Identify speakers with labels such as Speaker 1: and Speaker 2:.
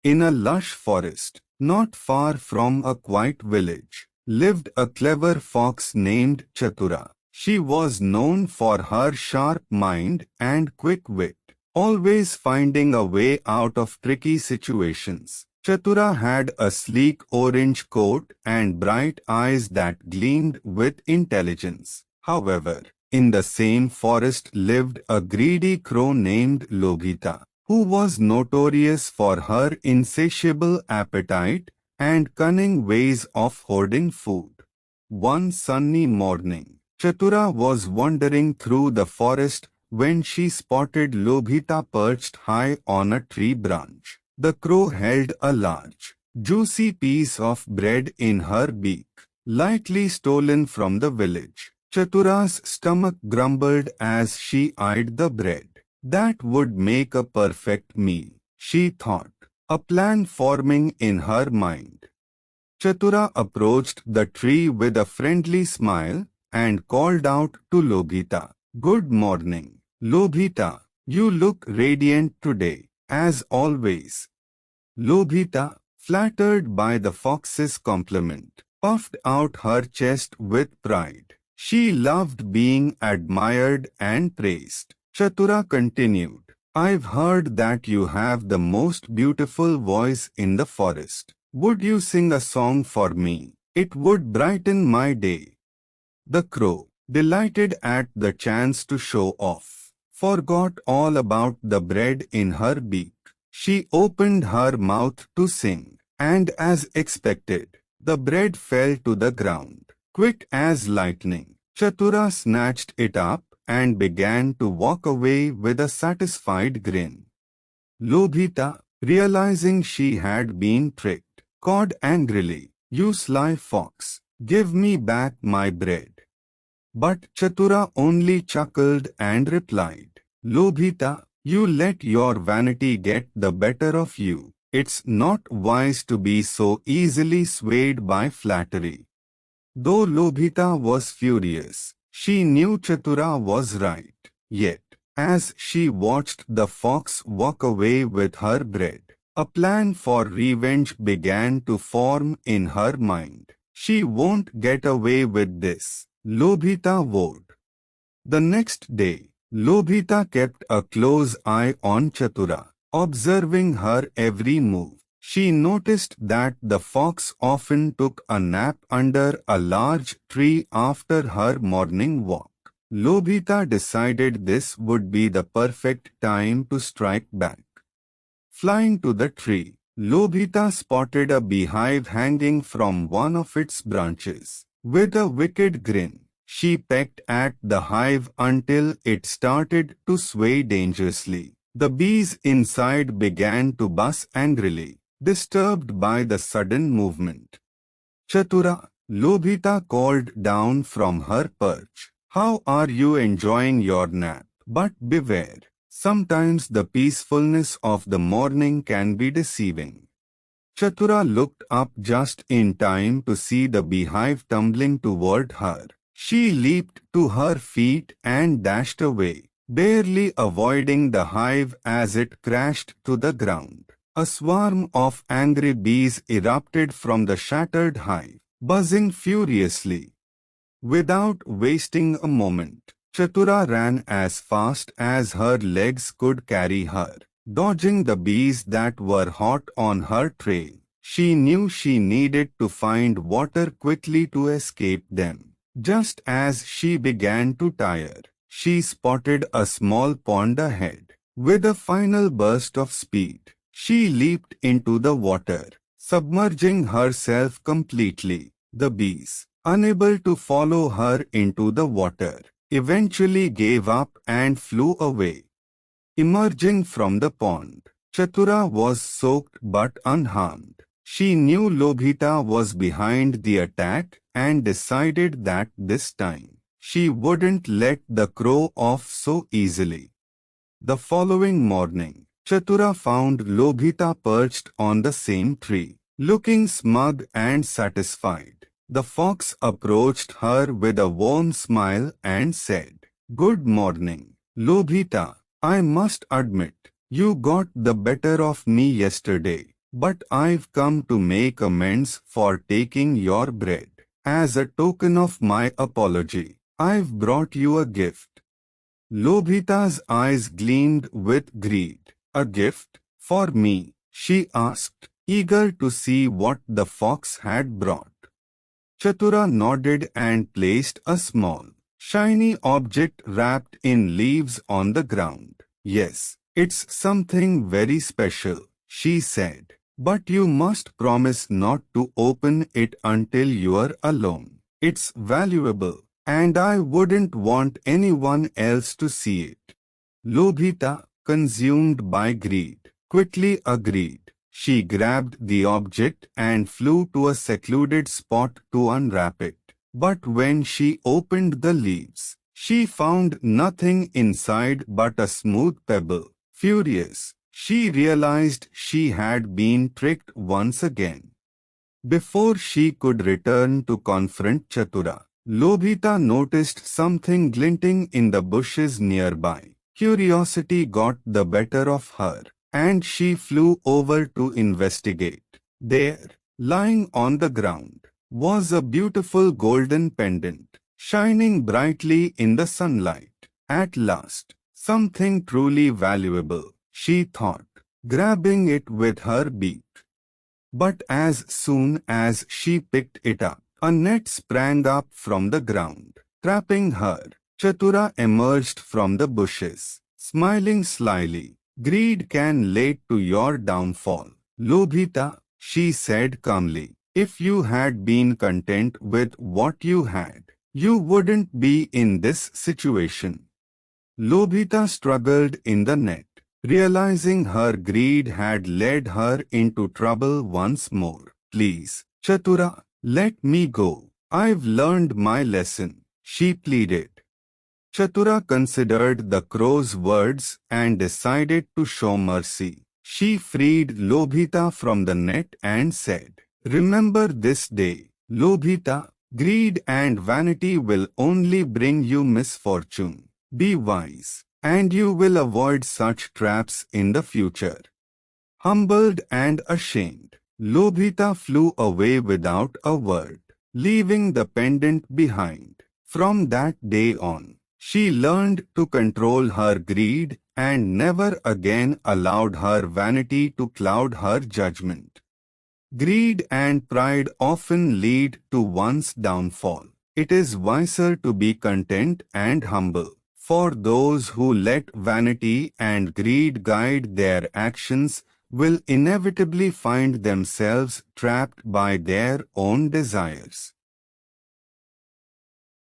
Speaker 1: In a lush forest, not far from a quiet village, lived a clever fox named Chatura. She was known for her sharp mind and quick wit, always finding a way out of tricky situations. Chatura had a sleek orange coat and bright eyes that gleamed with intelligence. However, in the same forest lived a greedy crow named Logita, who was notorious for her insatiable appetite and cunning ways of hoarding food. One sunny morning, Chatura was wandering through the forest when she spotted Lobhita perched high on a tree branch. The crow held a large, juicy piece of bread in her beak, lightly stolen from the village. Chatura's stomach grumbled as she eyed the bread. That would make a perfect meal, she thought, a plan forming in her mind. Chatura approached the tree with a friendly smile and called out to Lobhita, "Good morning, Lobhita, you look radiant today, as always." Lobhita, flattered by the fox's compliment, puffed out her chest with pride. She loved being admired and praised. Chatura continued, "I've heard that you have the most beautiful voice in the forest. Would you sing a song for me? It would brighten my day." The crow, delighted at the chance to show off, forgot all about the bread in her beak. She opened her mouth to sing, and as expected, the bread fell to the ground. Quick as lightning, Chatura snatched it up and began to walk away with a satisfied grin. Lobhita, realizing she had been tricked, cawed angrily, "You sly fox, give me back my bread." But Chatura only chuckled and replied, "Lobhita, you let your vanity get the better of you. It's not wise to be so easily swayed by flattery." Though Lobhita was furious, she knew Chatura was right. Yet, as she watched the fox walk away with her bread, a plan for revenge began to form in her mind. "She won't get away with this," Lobhita vowed. The next day, Lobhita kept a close eye on Chatura, observing her every move. She noticed that the fox often took a nap under a large tree after her morning walk. Lobhita decided this would be the perfect time to strike back. Flying to the tree, Lobhita spotted a beehive hanging from one of its branches. With a wicked grin, she pecked at the hive until it started to sway dangerously. The bees inside began to buzz angrily, disturbed by the sudden movement. "Chatura," Lobhita called down from her perch, "how are you enjoying your nap? But beware, sometimes the peacefulness of the morning can be deceiving." Chatura looked up just in time to see the beehive tumbling toward her. She leaped to her feet and dashed away, barely avoiding the hive as it crashed to the ground. A swarm of angry bees erupted from the shattered hive, buzzing furiously. Without wasting a moment, Chatura ran as fast as her legs could carry her, dodging the bees that were hot on her trail. She knew she needed to find water quickly to escape them. Just as she began to tire, she spotted a small pond ahead. With a final burst of speed, she leaped into the water, submerging herself completely. The bees, unable to follow her into the water, eventually gave up and flew away. Emerging from the pond, Chatura was soaked but unharmed. She knew Lobhita was behind the attack and decided that this time, she wouldn't let the crow off so easily. The following morning, Chatura found Lobhita perched on the same tree, looking smug and satisfied. The fox approached her with a warm smile and said, "Good morning, Lobhita. I must admit, you got the better of me yesterday. but I've come to make amends for taking your bread. As a token of my apology, I've brought you a gift. Lobhita's eyes gleamed with greed. A gift? For me? She asked, eager to see what the fox had brought. Chatura nodded and placed a small, shiny object wrapped in leaves on the ground. Yes, it's something very special, she said. But you must promise not to open it until you're alone. It's valuable, and I wouldn't want anyone else to see it. Lobhita, consumed by greed, quickly agreed. She grabbed the object and flew to a secluded spot to unwrap it. But when she opened the leaves, she found nothing inside but a smooth pebble. Furious, she realized she had been tricked once again. Before she could return to confront Chatura, Lobhita noticed something glinting in the bushes nearby. Curiosity got the better of her, and she flew over to investigate. There, lying on the ground, was a beautiful golden pendant, shining brightly in the sunlight. At last, something truly valuable, she thought, grabbing it with her beak. But as soon as she picked it up, a net sprang up from the ground, trapping her. Chatura emerged from the bushes, smiling slyly. Greed can lead to your downfall. Lobhita, she said calmly, if you had been content with what you had, you wouldn't be in this situation. Lobhita struggled in the net, realizing her greed had led her into trouble once more. Please, Chatura, let me go. I've learned my lesson, she pleaded. Chatura considered the crow's words and decided to show mercy. She freed Lobhita from the net and said, remember this day, Lobhita, greed and vanity will only bring you misfortune. Be wise, and you will avoid such traps in the future. Humbled and ashamed, Lobhita flew away without a word, leaving the pendant behind. From that day on, she learned to control her greed and never again allowed her vanity to cloud her judgment. Greed and pride often lead to one's downfall. It is wiser to be content and humble. For those who let vanity and greed guide their actions will inevitably find themselves trapped by their own desires.